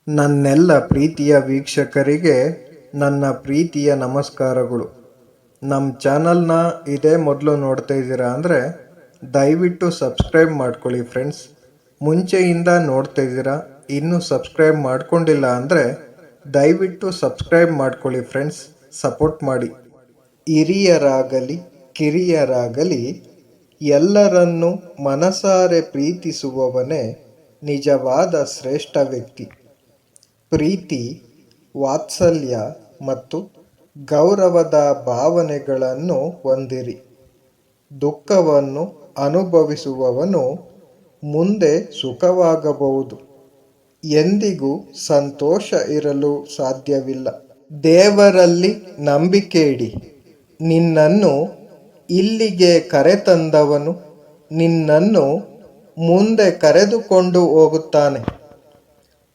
ನನ್ನೆಲ್ಲ ಪ್ರೀತಿಯ ವೀಕ್ಷಕರಿಗೆ ನನ್ನ ಪ್ರೀತಿಯ ನಮಸ್ಕಾರಗಳು. ನಮ್ಮ ಚಾನಲ್ನ ಇದೇ ಮೊದಲು ನೋಡ್ತಾ ಇದ್ದೀರಾ ಅಂದರೆ ದಯವಿಟ್ಟು ಸಬ್ಸ್ಕ್ರೈಬ್ ಮಾಡ್ಕೊಳ್ಳಿ ಫ್ರೆಂಡ್ಸ್. ಮುಂಚೆಯಿಂದ ನೋಡ್ತಾ ಇದ್ದೀರಾ, ಇನ್ನೂ ಸಬ್ಸ್ಕ್ರೈಬ್ ಮಾಡ್ಕೊಂಡಿಲ್ಲ ಅಂದರೆ ದಯವಿಟ್ಟು ಸಬ್ಸ್ಕ್ರೈಬ್ ಮಾಡ್ಕೊಳ್ಳಿ ಫ್ರೆಂಡ್ಸ್, ಸಪೋರ್ಟ್ ಮಾಡಿ. ಹಿರಿಯರಾಗಲಿ ಕಿರಿಯರಾಗಲಿ ಎಲ್ಲರನ್ನೂ ಮನಸಾರೆ ಪ್ರೀತಿಸುವವನೇ ನಿಜವಾದ ಶ್ರೇಷ್ಠ ವ್ಯಕ್ತಿ. ಪ್ರೀತಿ, ವಾತ್ಸಲ್ಯ ಮತ್ತು ಗೌರವದ ಭಾವನೆಗಳನ್ನು ಹೊಂದಿರಿ. ದುಃಖವನ್ನು ಅನುಭವಿಸುವವನು ಮುಂದೆ ಸುಖವಾಗಬಹುದು. ಎಂದಿಗೂ ಸಂತೋಷ ಇರಲು ಸಾಧ್ಯವಿಲ್ಲ. ದೇವರಲ್ಲಿ ನಂಬಿಕೆ ಇಡಿ. ನಿನ್ನನ್ನು ಇಲ್ಲಿಗೆ ಕರೆತಂದವನು ನಿನ್ನನ್ನು ಮುಂದೆ ಕರೆದುಕೊಂಡು ಹೋಗುತ್ತಾನೆ.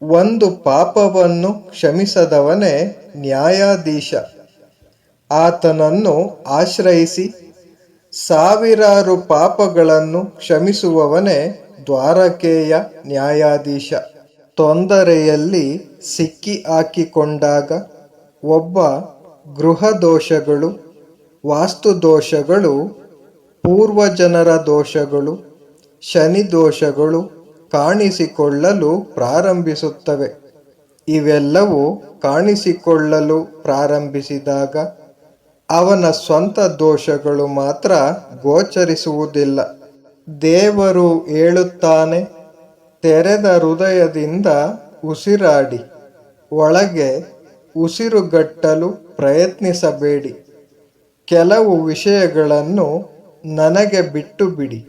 ಒಂದು ಪಾಪವನ್ನು ಕ್ಷಮಿಸದವನೇ ನ್ಯಾಯಾಧೀಶ. ಆತನನ್ನು ಆಶ್ರಯಿಸಿ ಸಾವಿರಾರು ಪಾಪಗಳನ್ನು ಕ್ಷಮಿಸುವವನೇ ದ್ವಾರಕೆಯ ನ್ಯಾಯಾಧೀಶ. ತೊಂದರೆಯಲ್ಲಿ ಸಿಕ್ಕಿ ಹಾಕಿಕೊಂಡಾಗ ಒಬ್ಬ ಗೃಹ ದೋಷಗಳು, ವಾಸ್ತು ದೋಷಗಳು, ಪೂರ್ವಜನರ ದೋಷಗಳು, ಶನಿ ದೋಷಗಳು ಕಾಣಿಸಿಕೊಳ್ಳಲು ಪ್ರಾರಂಭಿಸುತ್ತವೆ. ಇವೆಲ್ಲವೂ ಕಾಣಿಸಿಕೊಳ್ಳಲು ಪ್ರಾರಂಭಿಸಿದಾಗ ಅವನ ಸ್ವಂತ ದೋಷಗಳು ಮಾತ್ರ ಗೋಚರಿಸುವುದಿಲ್ಲ. ದೇವರು ಹೇಳುತ್ತಾನೆ, ತೆರೆದ ಹೃದಯದಿಂದ ಉಸಿರಾಡಿ. ಒಳಗೆ ಉಸಿರುಗಟ್ಟಲು ಪ್ರಯತ್ನಿಸಬೇಡಿ. ಕೆಲವು ವಿಷಯಗಳನ್ನು ನನಗೆ ಬಿಟ್ಟು ಬಿಡಿ.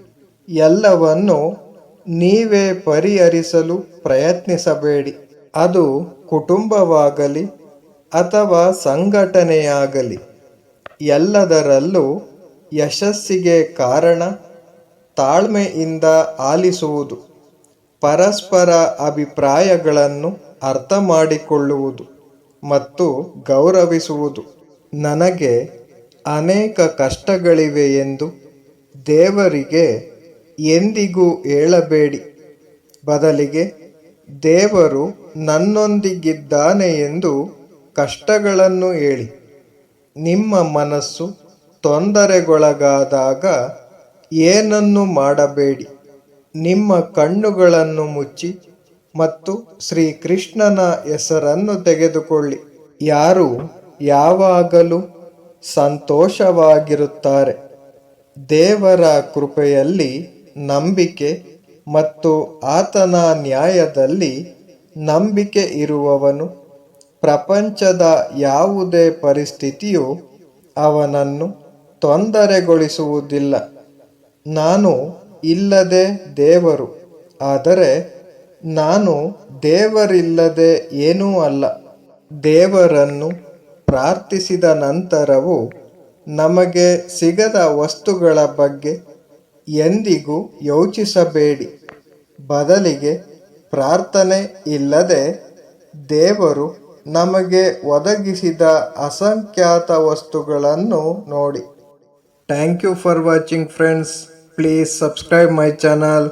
ಎಲ್ಲವನ್ನು ನೀವೇ ಪರಿಹರಿಸಲು ಪ್ರಯತ್ನಿಸಬೇಡಿ. ಅದು ಕುಟುಂಬವಾಗಲಿ ಅಥವಾ ಸಂಘಟನೆಯಾಗಲಿ, ಎಲ್ಲದರಲ್ಲೂ ಯಶಸ್ಸಿಗೆ ಕಾರಣ ತಾಳ್ಮೆಯಿಂದ ಆಲಿಸುವುದು, ಪರಸ್ಪರ ಅಭಿಪ್ರಾಯಗಳನ್ನು ಅರ್ಥ ಮಾಡಿಕೊಳ್ಳುವುದು ಮತ್ತು ಗೌರವಿಸುವುದು. ನನಗೆ ಅನೇಕ ಕಷ್ಟಗಳಿವೆ ಎಂದು ದೇವರಿಗೆ ಎಂದಿಗೂ ಹೇಳಬೇಡಿ. ಬದಲಿಗೆ ದೇವರು ನನ್ನೊಂದಿಗಿದ್ದಾನೆ ಎಂದು ಕಷ್ಟಗಳನ್ನು ಹೇಳಿ. ನಿಮ್ಮ ಮನಸ್ಸು ತೊಂದರೆಗೊಳಗಾದಾಗ ಏನನ್ನು ಮಾಡಬೇಡಿ. ನಿಮ್ಮ ಕಣ್ಣುಗಳನ್ನು ಮುಚ್ಚಿ ಮತ್ತು ಶ್ರೀಕೃಷ್ಣನ ಹೆಸರನ್ನು ತೆಗೆದುಕೊಳ್ಳಿ. ಯಾರು ಯಾವಾಗಲೂ ಸಂತೋಷವಾಗಿರುತ್ತಾರೆ. ದೇವರ ಕೃಪೆಯಲ್ಲಿ ನಂಬಿಕೆ ಮತ್ತು ಆತನ ನ್ಯಾಯದಲ್ಲಿ ನಂಬಿಕೆ ಇರುವವನು ಪ್ರಪಂಚದ ಯಾವುದೇ ಪರಿಸ್ಥಿತಿಯು ಅವನನ್ನು ತೊಂದರೆಗೊಳಿಸುವುದಿಲ್ಲ. ನಾನು ಇಲ್ಲದೆ ದೇವರು, ಆದರೆ ನಾನು ದೇವರಿಲ್ಲದೆ ಏನೂ ಅಲ್ಲ. ದೇವರನ್ನು ಪ್ರಾರ್ಥಿಸಿದ ನಂತರವೂ ನಮಗೆ ಸಿಗದ ವಸ್ತುಗಳ ಬಗ್ಗೆ ಎಂದಿಗೂ ಯೋಚಿಸಬೇಡಿ. ಬದಲಿಗೆ ಪ್ರಾರ್ಥನೆ ಇಲ್ಲದೆ ದೇವರು ನಮಗೆ ಒದಗಿಸಿದ ಅಸಂಖ್ಯಾತ ವಸ್ತುಗಳನ್ನು ನೋಡಿ. Thank you for watching friends. Please subscribe my channel.